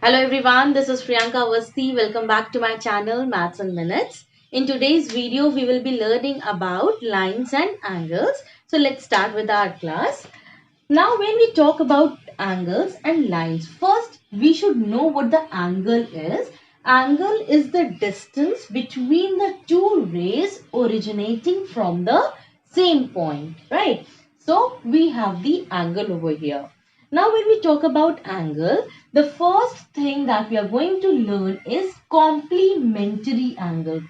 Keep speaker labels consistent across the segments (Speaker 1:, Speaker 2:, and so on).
Speaker 1: Hello everyone, this is Priyanka Avasthi. Welcome back to my channel Maths and Minutes. In today's video, we will be learning about lines and angles. So let's start with our class. Now when we talk about angles and lines, first we should know what the angle is. Angle is the distance between the two rays originating from the same point, right? So we have the angle over here. Now when we talk about angle, the first thing that we are going to learn is complementary angle.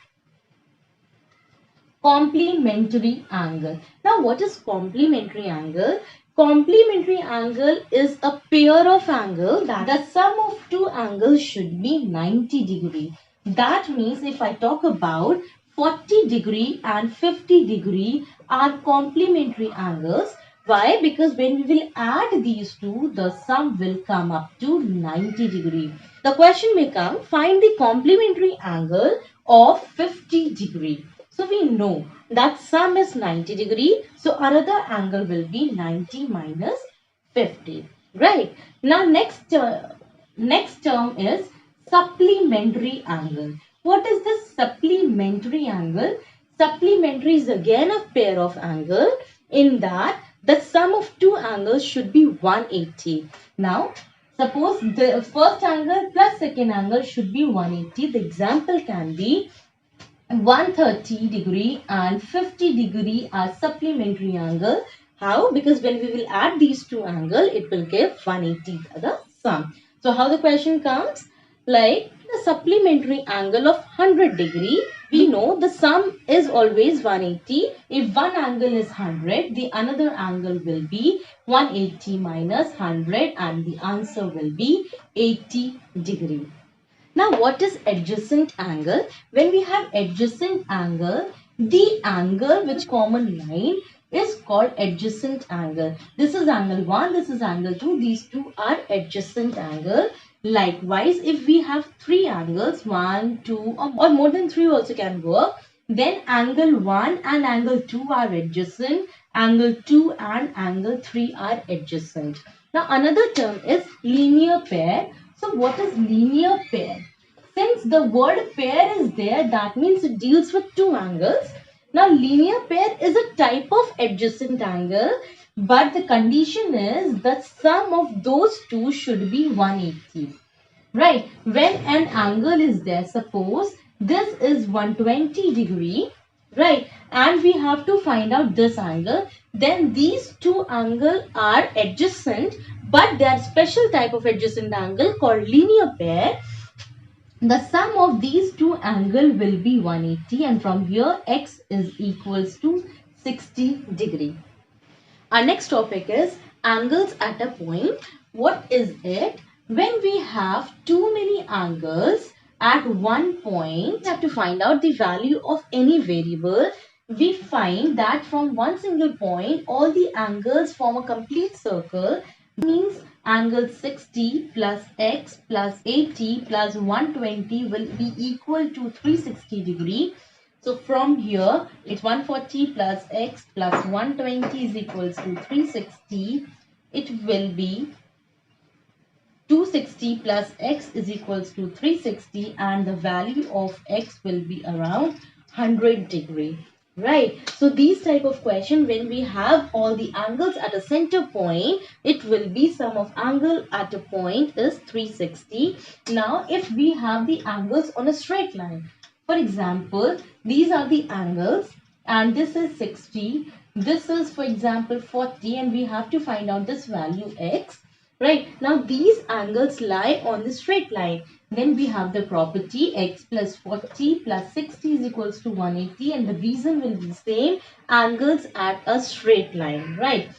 Speaker 1: Complementary angle. Now what is complementary angle? Complementary angle is a pair of angle that the sum of two angles should be 90 degree. That means if I talk about 40 degree and 50 degree are complementary angles. Why? Because when we will add these two, the sum will come up to 90 degree. The question may come, find the complementary angle of 50 degree. So we know that sum is 90 degree. So another angle will be 90 minus 50. Right. Now next term is supplementary angle. What is this supplementary angle? Supplementary is again a pair of angle in that the sum of two angles should be 180. Now suppose the first angle plus second angle should be 180. The example can be 130 degree and 50 degree are supplementary angle. How? Because when we will add these two angles, it will give 180 the sum. So how the question comes? Like the supplementary angle of 100 degree, we know the sum is always 180. If one angle is 100, the another angle will be 180 minus 100 and the answer will be 80 degree. Now, what is adjacent angle? When we have adjacent angle, the angle which common line is called adjacent angle. This is angle 1, this is angle 2. These two are adjacent angle. Likewise, if we have three angles, 1, 2 or more than 3 also can work, then angle 1 and angle 2 are adjacent. Angle 2 and angle 3 are adjacent. Now, another term is linear pair. So what is linear pair? Since the word pair is there, that means it deals with two angles. Now linear pair is a type of adjacent angle, but the condition is the sum of those two should be 180. Right? When an angle is there, suppose this is 120 degree, right? And we have to find out this angle. Then these two angles are adjacent, but they are special type of adjacent angle called linear pair. The sum of these two angles will be 180 and from here x is equals to 60 degree. Our next topic is angles at a point. What is it? When we have too many angles at one point, we have to find out the value of any variable. We find that from one single point, all the angles form a complete circle. Means angle 60 plus x plus 80 plus 120 will be equal to 360 degree. So from here, it's 140 plus x plus 120 is equals to 360. It will be 260 plus x is equals to 360 and the value of x will be around 100 degree. Right. So these type of question, when we have all the angles at a center point, it will be sum of angle at a point is 360. Now if we have the angles on a straight line, for example, these are the angles and this is 60. This is for example 40 and we have to find out this value x. Right. Now these angles lie on the straight line. Then we have the property x plus 40 plus 60 is equals to 180 and the reason will be same, angles at a straight line, right?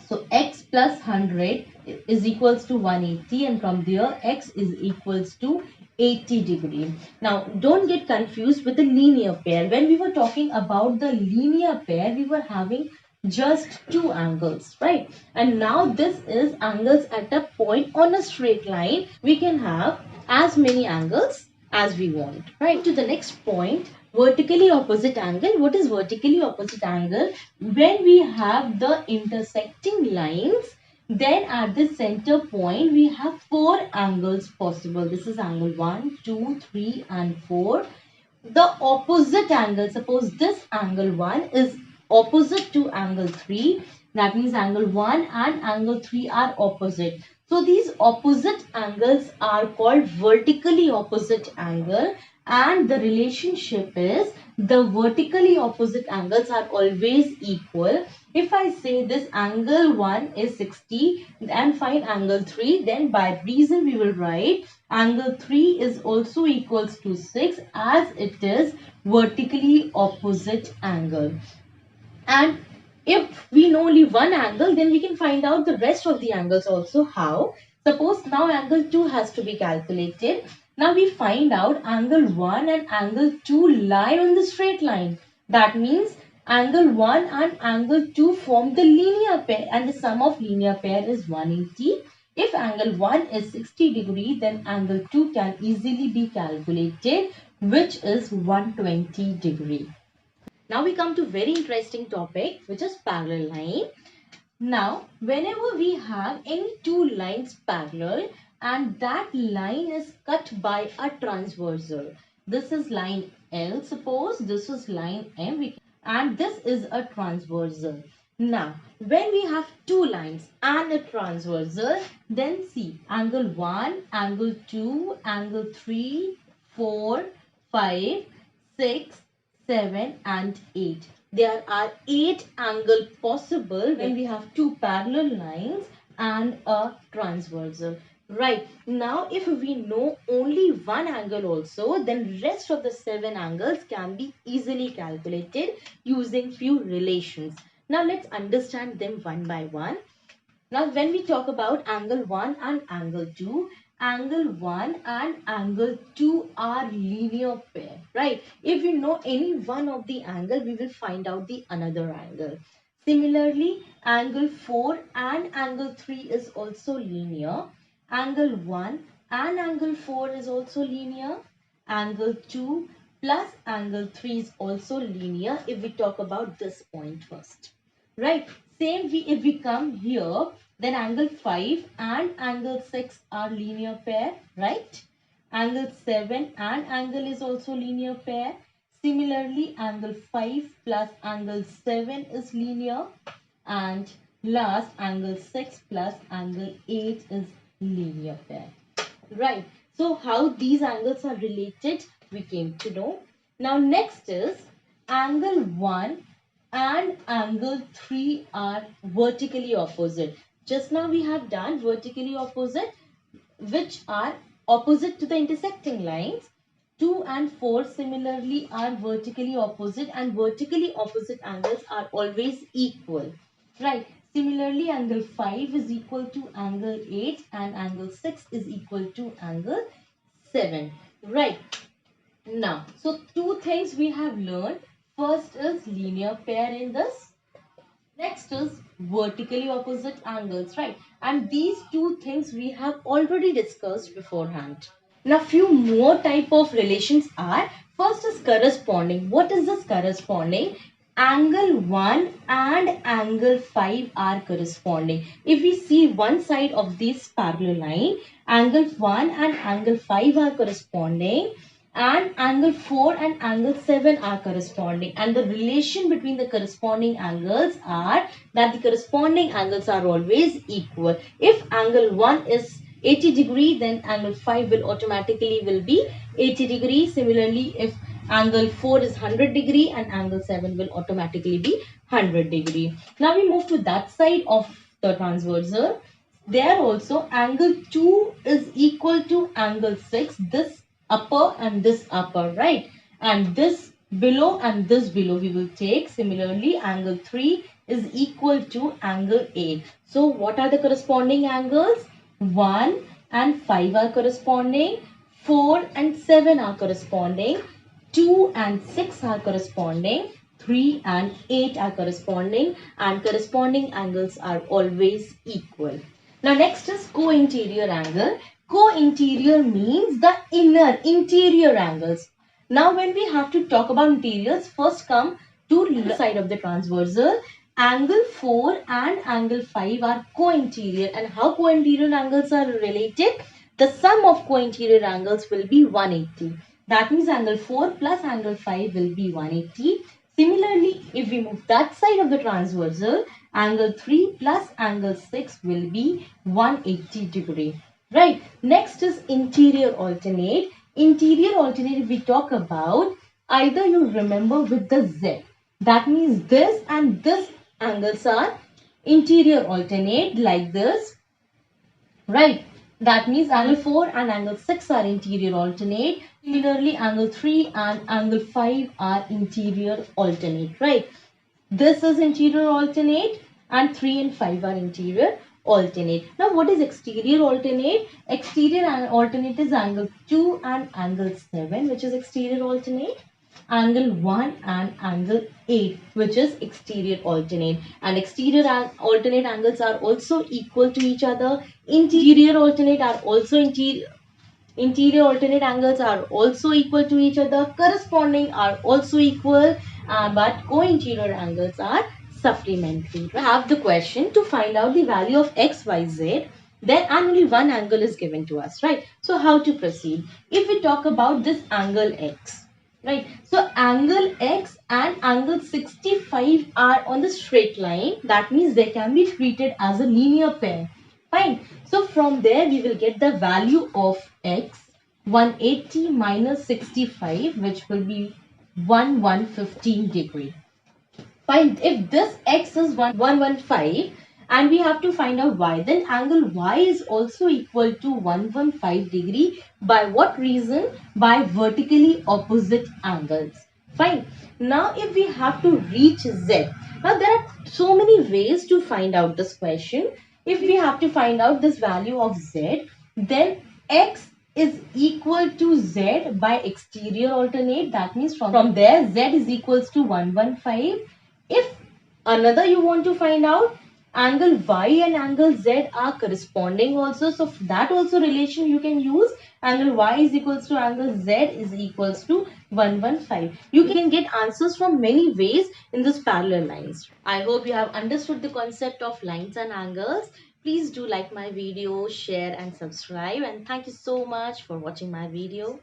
Speaker 1: So x plus 100 is equals to 180 and from there x is equals to 80 degree. Now don't get confused with the linear pair. When we were talking about the linear pair, we were having just two angles, right? And now this is angles at a point on a straight line. We can have as many angles as we want, right? To the next point, vertically opposite angle. What is vertically opposite angle? When we have the intersecting lines Then at the center point, we have 4 angles possible. This is angle 1, 2, 3 and 4. The opposite angle, suppose this angle 1 is opposite to angle 3. That means angle 1 and angle 3 are opposite. So these opposite angles are called vertically opposite angle, and the relationship is the vertically opposite angles are always equal. If I say this angle 1 is 60 and find angle 3, then by reason we will write angle 3 is also equals to 6, as it is vertically opposite angle. And if we know only one angle, then we can find out the rest of the angles also. How? Suppose now angle 2 has to be calculated. Now we find out angle 1 and angle 2 lie on the straight line. That means angle 1 and angle 2 form the linear pair, and the sum of linear pair is 180. If angle 1 is 60 degree, then angle 2 can easily be calculated, which is 120 degree. Now we come to very interesting topic, which is parallel line. Now, whenever we have any two lines parallel and that line is cut by a transversal. This is line L, suppose this is line M, and this is a transversal. Now, when we have two lines and a transversal, then see angle 1, angle 2, angle 3, 4, 5, 6, 7 and 8. There are 8 angles possible when we have two parallel lines and a transversal. Right. Now, if we know only one angle also, then rest of the 7 angles can be easily calculated using few relations. Now, let's understand them one by one. Now, when we talk about angle 1 and angle 2, angle 1 and angle 2 are linear pair, right? If we know any one of the angle, we will find out the another angle. Similarly, angle 4 and angle 3 is also linear. Angle 1 and angle 4 is also linear. Angle 2 plus angle 3 is also linear if we talk about this point first. Right. Same if we come here, then angle 5 and angle 6 are linear pair, right? Angle 7 and angle is also linear pair. Similarly, angle 5 plus angle 7 is linear. And last, angle 6 plus angle 8 is linear pair. Right. So, how these angles are related, we came to know. Now, next is angle 1 and angle 3 are vertically opposite. Just now we have done vertically opposite, which are opposite to the intersecting lines. 2 and 4 similarly are vertically opposite, and vertically opposite angles are always equal. Right. Similarly, angle 5 is equal to angle 8 and angle 6 is equal to angle 7. Right. Now, so two things we have learned. First is linear pair in this. Next is vertically opposite angles, right? And these two things we have already discussed beforehand. Now, few more type of relations are, first is corresponding. What is this corresponding? Angle 1 and angle 5 are corresponding. If we see one side of this parallel line, angle 1 and angle 5 are corresponding, and angle 4 and angle 7 are corresponding, and the relation between the corresponding angles are that the corresponding angles are always equal. If angle 1 is 80 degree, then angle 5 will automatically will be 80 degree. Similarly, if angle 4 is 100 degree, and angle 7 will automatically be 100 degree. Now we move to that side of the transversal. There also angle 2 is equal to angle 6. This upper and this upper, right? And this below and this below we will take. Similarly, angle 3 is equal to angle 8. So, what are the corresponding angles? 1 and 5 are corresponding. 4 and 7 are corresponding. 2 and 6 are corresponding. 3 and 8 are corresponding. And corresponding angles are always equal. Now, next is co-interior angle. Co-interior means the interior angles. Now, when we have to talk about interiors, first come to the side of the transversal Angle 4 and angle 5 are co-interior. And how co-interior angles are related? The sum of co-interior angles will be 180. That means angle 4 plus angle 5 will be 180. Similarly, if we move that side of the transversal, angle 3 plus angle 6 will be 180 degree. Right. Next is interior alternate. Interior alternate, if we talk about, either you remember with the Z. That means this and this angles are interior alternate like this, right? That means angle 4 and angle 6 are interior alternate. Similarly, angle 3 and angle 5 are interior alternate, right? This is interior alternate and 3 and 5 are interior alternate. Now, what is exterior alternate? Exterior alternate is angle 2 and angle 7, which is exterior alternate. Angle 1 and angle 8, which is exterior alternate. And exterior and alternate angles are also equal to each other. Interior alternate are also interior alternate angles are also equal to each other. Corresponding are also equal, but co-interior angles are supplementary. We have the question to find out the value of x, y, z. Then only one angle is given to us, right? So how to proceed? If we talk about this angle x, right? So angle x and angle 65 are on the straight line. That means they can be treated as a linear pair. Fine. So from there we will get the value of x, 180 minus 65, which will be 115 degree. Fine. If this x is 115 and we have to find out y, then angle y is also equal to 115 degree. By what reason? By vertically opposite angles. Fine. Now if we have to reach z, now there are so many ways to find out this question. If we have to find out this value of z, then x is equal to z by exterior alternate. That means from there z is equals to 115. If another you want to find out, angle y and angle z are corresponding also. So that also relation you can use. Angle y is equals to angle z is equals to 115. You can get answers from many ways in this parallel lines. I hope you have understood the concept of lines and angles. Please do like my video, share and subscribe, and thank you so much for watching my video.